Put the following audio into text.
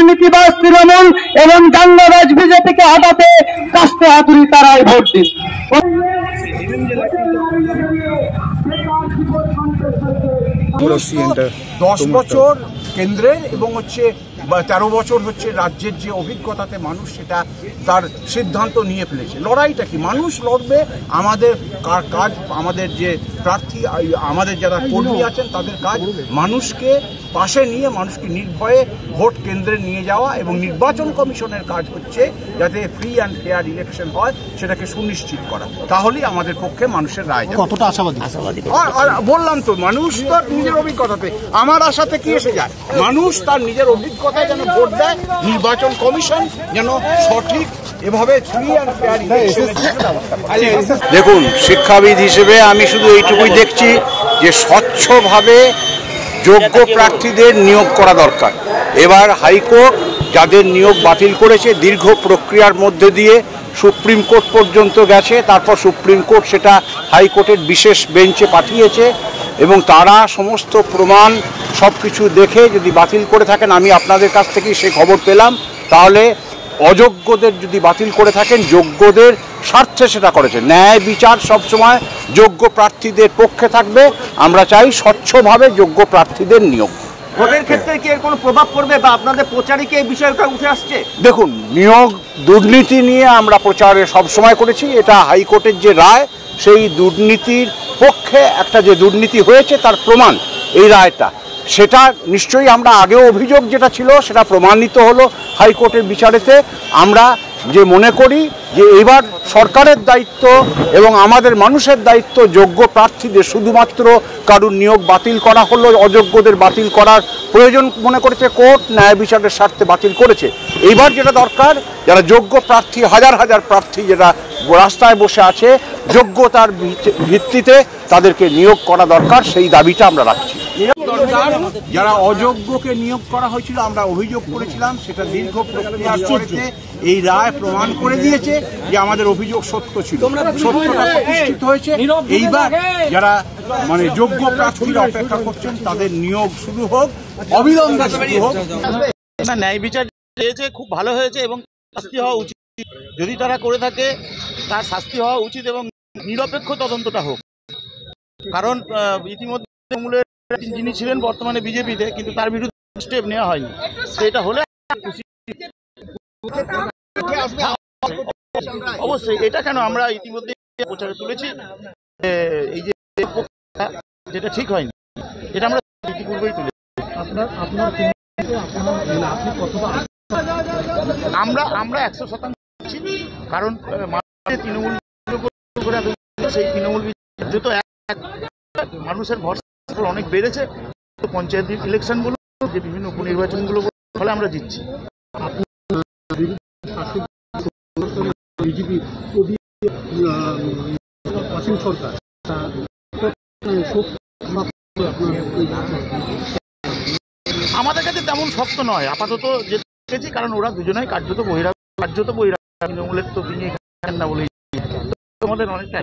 দুর্নীতিবাজ তৃণমূল এবং দাঙ্গাবাজ বিজেপিকে হটাতে কাস্তে হাতুড়ি তারাই ভোট দিন। 10 বছর কেন্দ্রের এবং 13 বছর রাজ্যের যে অভিজ্ঞতাতে মানুষ সেটা তার সিদ্ধান্ত নিয়ে ফেলেছে। লড়াইটা কি মানুষ লড়বে, আমাদের কাজ, আমাদের যে প্রার্থী, আমাদের যারা কর্মী আছেন তাদের কাজ মানুষকে পাশে নিয়ে মানুষকে নির্ভয়ে ভোট কেন্দ্রে নিয়ে যাওয়া, এবং নির্বাচন কমিশনের কাজ হচ্ছে যাতে ফ্রি অ্যান্ড ফেয়ার ইলেকশন হয় সেটাকে সুনিশ্চিত করা। তাহলেই আমাদের পক্ষে মানুষের রায়। কতটা আশাবাদী? আর বললাম তো, মানুষ তার নিজের অভিজ্ঞতাতে, আমার আশাতে কি এসে যায়, মানুষ তার নিজের অভিজ্ঞতায় যেন ভোট দেয়, নির্বাচন কমিশন যেন সঠিক এভাবে ফ্রি অ্যান্ড ফেয়ার ইলেকশনের ব্যবস্থা করে। দেখুন, শিক্ষাবিদ হিসেবে আমি শুধু এইটুকুই দেখছি যে স্বচ্ছভাবে যোগ্য প্রার্থীদের নিয়োগ করা দরকার। এবার হাইকোর্ট যাদের নিয়োগ বাতিল করেছে দীর্ঘ প্রক্রিয়ার মধ্যে দিয়ে সুপ্রিম কোর্ট পর্যন্ত গেছে, তারপর সুপ্রিম কোর্ট সেটা হাইকোর্টের বিশেষ বেঞ্চে পাঠিয়েছে এবং তারা সমস্ত প্রমাণ সব কিছু দেখে যদি বাতিল করে থাকেন, আমি আপনাদের কাছ থেকেই সে খবর পেলাম, তাহলে অযোগ্যদের যদি বাতিল করে থাকেন যোগ্যদের স্বার্থে সেটা করেছে। ন্যায় বিচার সবসময় যোগ্য প্রার্থীদের পক্ষে থাকবে। আমরা চাই স্বচ্ছভাবে যোগ্য প্রার্থীদের নিয়োগ। ভোটের ক্ষেত্রে কি এর কোনো প্রভাব পড়বে বা আপনাদের প্রচারে কি এই বিষয়টা উঠে আসছে? দেখুন, নিয়োগ দুর্নীতি নিয়ে আমরা প্রচারে সবসময় করেছি। এটা হাইকোর্টের যে রায়, সেই দুর্নীতির পক্ষে একটা যে দুর্নীতি হয়েছে তার প্রমাণ এই রায়টা, সেটা নিশ্চয়ই আমরা আগেও অভিযোগ যেটা ছিল সেটা প্রমাণিত হলো হাইকোর্টের বিচারেতে। আমরা যে মনে করি যে এবার সরকারের দায়িত্ব এবং আমাদের মানুষের দায়িত্ব যোগ্য প্রার্থীদের, শুধুমাত্র কারুর নিয়োগ বাতিল করা হলো, অযোগ্যদের বাতিল করার প্রয়োজন মনে করেছে কোর্ট, ন্যায় বিচারের স্বার্থে বাতিল করেছে। এইবার যেটা দরকার, যারা যোগ্য প্রার্থী, হাজার হাজার প্রার্থী যারা রাস্তায় বসে আছে, যোগ্যতার ভিত্তিতে তাদেরকে নিয়োগ করা দরকার, সেই দাবিটা আমরা রাখছি। দরকার যারা অযোগ্যকে নিয়োগ করা হয়েছিল, আমরা অভিযোগ করেছিলাম, সেটা দীর্ঘ প্রক্রিয়ার পরে এই রায় প্রমাণ করে দিয়েছে যে আমাদের অভিযোগ সত্য ছিল, সত্যটা প্রতিষ্ঠিত হয়েছে। এইবার যারা যোগ্য প্রার্থীরা অপেক্ষা করছেন তাদের নিয়োগ শুরু হোক, অবিলম্বে শুরু হোক। ন্যায় বিচার চেয়েছে, খুব ভালো হয়েছে এবং শাস্তি হওয়া উচিত। যদি তারা করে থাকে তার শাস্তি হওয়া উচিত এবং নিরপেক্ষ তদন্তটা হোক। কারণ ইতিমধ্যে তৃণমূলের যিনি ছিলেন বর্তমানে বিজেপিতে, কিন্তু তার বিরুদ্ধে স্টেপ নেওয়া হয়নি। এটা হলে অবশ্যই, এটা কেন আমরা ইতিমধ্যে প্রচারে তুলেছি, এই যে যেটা ঠিক হয়নি, এটা আমরা ইতিপূর্বেই তুলেছি। আমরা 100% কারণ তৃণমূল সেই তৃণমূল যত মানুষের ভরসা অনেক বেড়েছে, পঞ্চায়েত ইলেকশনগুলো, যে বিভিন্ন উপনির্বাচনগুলো, ফলে আমরা জিতছি। আমাদের কাছে তেমন শক্ত নয় আপাতত যেতেছি, কারণ ওরা দুজনেই কার্যত বহিরাগত তৃণমূলের তো তিনি না বলেই আমাদের অনেকটা